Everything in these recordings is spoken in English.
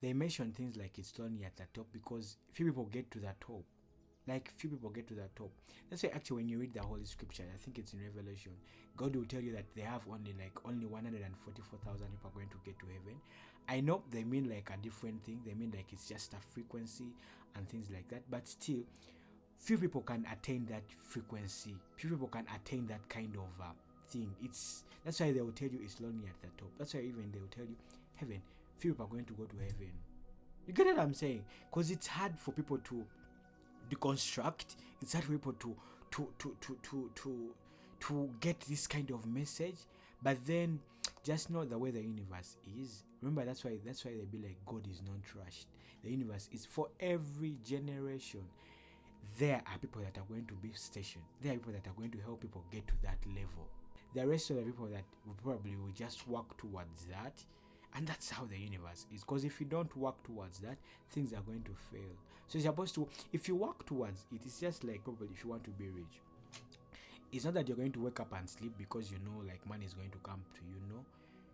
They mention things like it's lonely at the top because few people get to the top. Like few people get to the top. That's why actually when you read the Holy Scripture, I think it's in Revelation, God will tell you that they have only 144,000 people are going to get to heaven. I know they mean like a different thing. They mean like it's just a frequency and things like that. But still, few people can attain that frequency. Few people can attain that kind of thing. That's why they will tell you it's lonely at the top. That's why even they will tell you heaven. Few people are going to go to heaven. You get what I'm saying? Because it's hard for people to deconstruct. It's hard for people to get this kind of message. But then just know the way the universe is. Remember, that's why they be like God is not trashed. The universe is for every generation. There are people that are going to be stationed. There are people that are going to help people get to that level. The rest of the people that will just work towards that. And that's how the universe is. Because if you don't work towards that, things are going to fail. So you're supposed to, if you work towards it, it's just like probably if you want to be rich. It's not that you're going to wake up and sleep because you know like money is going to come to you. No,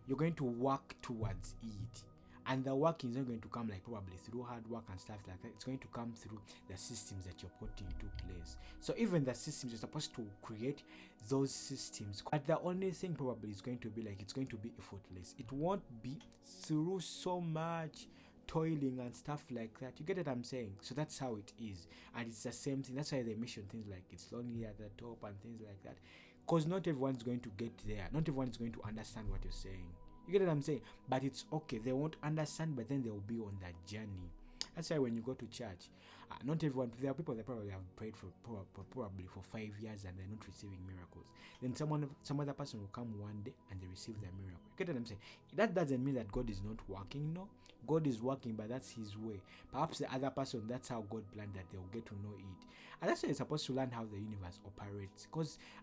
you're going to work towards it. And the work is not going to come like probably through hard work and stuff like that. It's going to come through the systems that you're putting into place. So even the systems, you're supposed to create those systems. But the only thing probably is going to be like, it's going to be effortless. It won't be through so much toiling and stuff like that. You get what I'm saying? So that's how it is. And it's the same thing. That's why they mention things like it's lonely at the top and things like that. Because not everyone's going to get there. Not everyone's going to understand what you're saying. You get what I'm saying? But it's okay. They won't understand, but then they will be on that journey. That's why when you go to church, not everyone, there are people that probably have prayed for probably for 5 years and they're not receiving miracles. Then some other person will come one day and they receive their miracle. You get what I'm saying? That doesn't mean that God is not working. No, God is working, but that's His way. Perhaps the other person, that's how God planned that they'll get to know it. And that's why you're supposed to learn how the universe operates.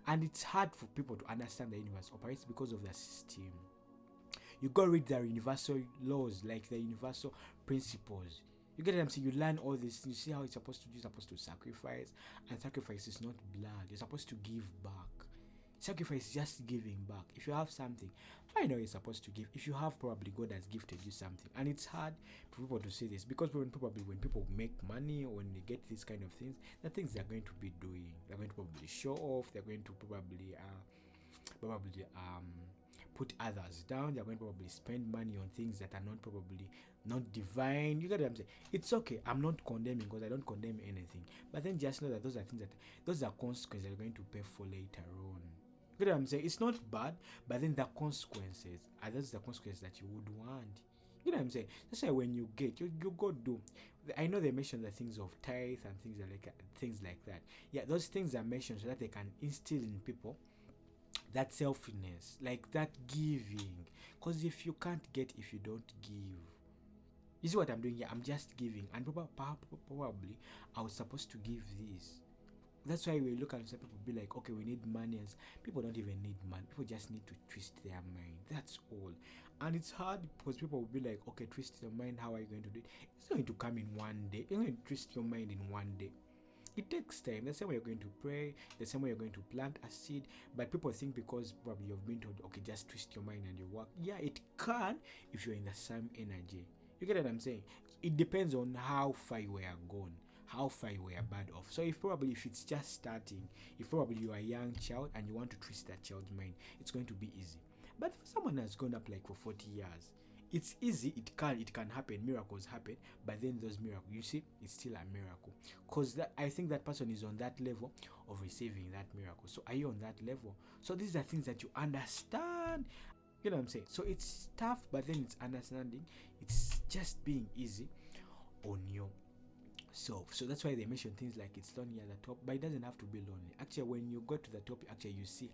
And it's hard for people to understand the universe operates because of the system. You go read the universal laws, like the universal principles. You get what I'm saying? You learn all this. You see how it's supposed to do. You're supposed to sacrifice. And sacrifice is not blood. You're supposed to give back. Sacrifice is just giving back. If you have something, I know you're supposed to give. If you have, probably God has gifted you something. And it's hard for people to say this. Because when people make money or when they get these kind of things, the things they're going to be doing. They're going to probably show off. They're going to probably put others down. They're going to probably spend money on things that are not divine. You get what I'm saying? It's okay. I'm not condemning because I don't condemn anything. But then just know that those are consequences you're going to pay for later on. You get what I'm saying? It's not bad, but then the consequences are those the consequences that you would want. You know what I'm saying? That's why when you get, you go do. I know they mention the things of tithe and things like that. Yeah, those things are mentioned so that they can instill in people that selfishness, like that giving. Because if you can't get if you don't give, you see what I'm doing here? I'm just giving, and probably I was supposed to give this. That's why we look at some people be like, okay, we need money. As people don't even need money. People just need to twist their mind. That's all. And it's hard because people will be like, okay, twist your mind. How are you going to do it? It's not going to come in one day. You're going to twist your mind in one day. It takes time. The same way you're going to pray, the same way you're going to plant a seed. But people think because probably you've been told, okay, just twist your mind and you work. Yeah, it can if you're in the same energy. You get what I'm saying? It depends on how far you are gone, how far you are bad off. So if it's just starting, if probably you are a young child and you want to twist that child's mind, it's going to be easy. But for someone that's gone up like for 40 years, it's easy. It can happen. Miracles happen, but then those miracles, you see, it's still a miracle. Because I think that person is on that level of receiving that miracle. So are you on that level? So these are things that you understand. You know what I'm saying? So it's tough, but then it's understanding. It's just being easy on you. So that's why they mention things like it's lonely at the top, but it doesn't have to be lonely. Actually, when you go to the top, actually you see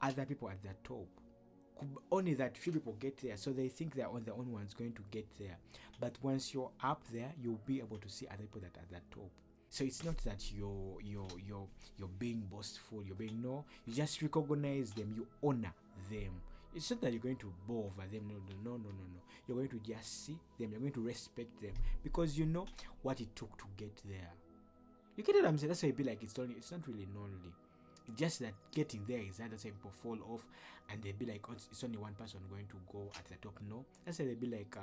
other people at the top. Only that few people get there, so they think they're on the only ones going to get there. But once you're up there, you'll be able to see other people that are at the top. So it's not that you're being boastful, no. You just recognize them, you honor them. It's not that you're going to bow over them. No. You're going to just see them. You're going to respect them because you know what it took to get there. You get what I'm saying? That's why it be like it's lonely. It's not really lonely. Just that getting there is that. That's why people fall off, and they'll be like, oh, it's only one person going to go at the top. No, that's why they'll be like,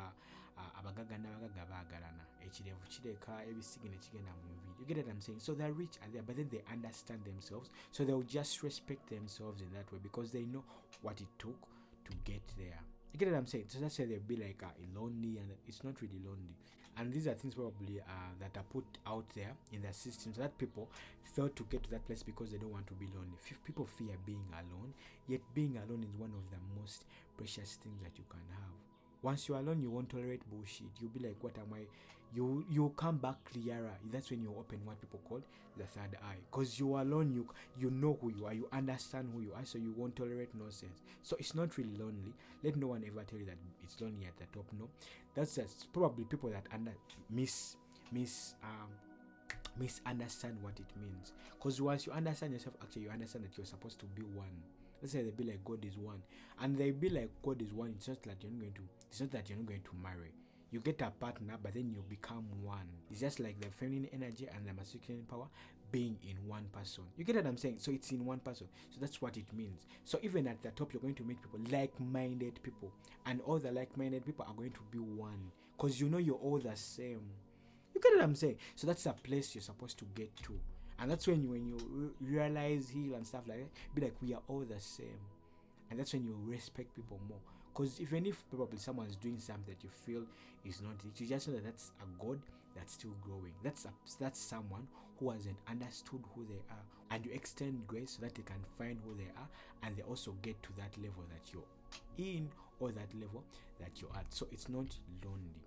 abagaga n'abagaga bagalana ekirevu kireka ebisigine kigenda mu mubiri. You get what I'm saying? So they're rich and there, but then they understand themselves, so they'll just respect themselves in that way because they know what it took to get there. You get what I'm saying? So that's why they'll be like lonely, and it's not really lonely. And these are things probably that are put out there in the system so that people fail to get to that place because they don't want to be lonely. People fear being alone, yet being alone is one of the most precious things that you can have. Once you're alone, you won't tolerate bullshit. You'll be like, what am I? You'll come back clearer. That's when you open what people call the third eye. Because you're alone, you know who you are, you understand who you are, so you won't tolerate nonsense. So it's not really lonely. Let no one ever tell you that it's lonely at the top. No, that's probably people that misunderstand what it means. Because once you understand yourself, actually you understand that you're supposed to be one. Let's say they be like God is one, and they be like God is one. It's not that you're not going to marry. You get a partner, but then you become one. It's just like the feminine energy and the masculine power being in one person. You get what I'm saying? So it's in one person. So that's what it means. So even at the top, you're going to meet people, like-minded people, and all the like-minded people are going to be one, because you know you're all the same. You get what I'm saying? So that's a place you're supposed to get to. And that's when you realize, heal and stuff like that, be like, we are all the same. And that's when you respect people more. Because even if probably someone's doing something that you feel is not it, you just know that that's a God that's still growing. That's someone who hasn't understood who they are. And you extend grace so that they can find who they are, and they also get to that level that you're in, or that level that you're at. So it's not lonely.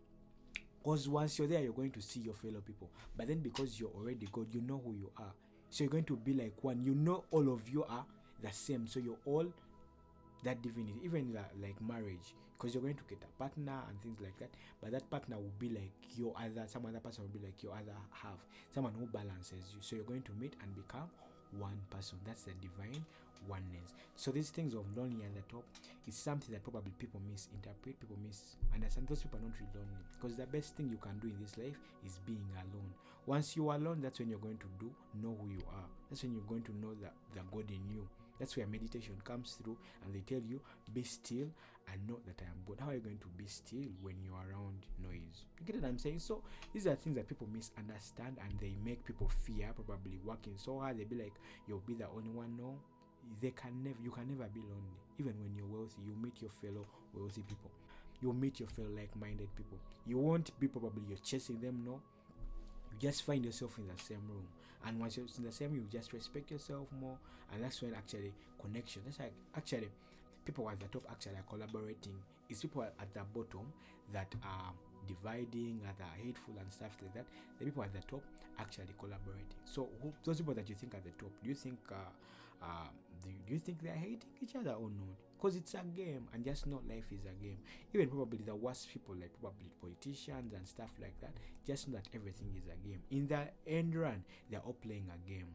Because once you're there, you're going to see your fellow people. But then because you're already God, you know who you are. So you're going to be like one. You know all of you are the same. So you're all that divinity. Even like marriage. Because you're going to get a partner and things like that. But that partner will be like some other person will be like your other half. Someone who balances you. So you're going to meet and become one person. That's the divine oneness. So these things of lonely at the top is something that probably people misinterpret, people misunderstand. Those people are not really lonely, because the best thing you can do in this life is being alone. Once you're alone, that's when you're going to know who you are. That's when you're going to know the God in you. That's where meditation comes through, and they tell you, be still and know that I am God. How are you going to be still when you're around noise? You get what I'm saying? So these are things that people misunderstand, and they make people fear probably working so hard. They be like, you'll be the only one. No, you can never be lonely. Even when you're wealthy, you meet your fellow wealthy people. You'll meet your fellow like-minded people. You won't be probably you're chasing them. No, you just find yourself in the same room. And once you're in the same room, you just respect yourself more. And that's when actually connection. That's like actually people at the top actually are collaborating. It's people at the bottom that are dividing, that are hateful and stuff like that. The people at the top actually collaborating. So those people that you think at the top, do you think do you think they're hating each other or not? Because it's a game, and just know life is a game. Even probably the worst people, like probably politicians and stuff like that, just know that everything is a game. In the end run, they're all playing a game.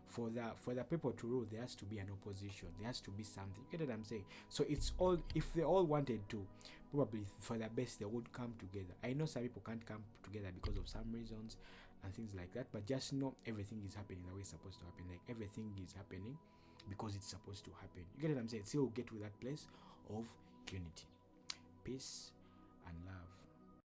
For the people to rule, there has to be an opposition. There has to be something. You get what I'm saying? So it's all, if they all wanted to, probably for the best, they would come together. I know some people can't come together because of some reasons and things like that, but just know everything is happening the way it's supposed to happen. Like everything is happening because it's supposed to happen. You get what I'm saying? So we'll get to that place of unity, peace, and love.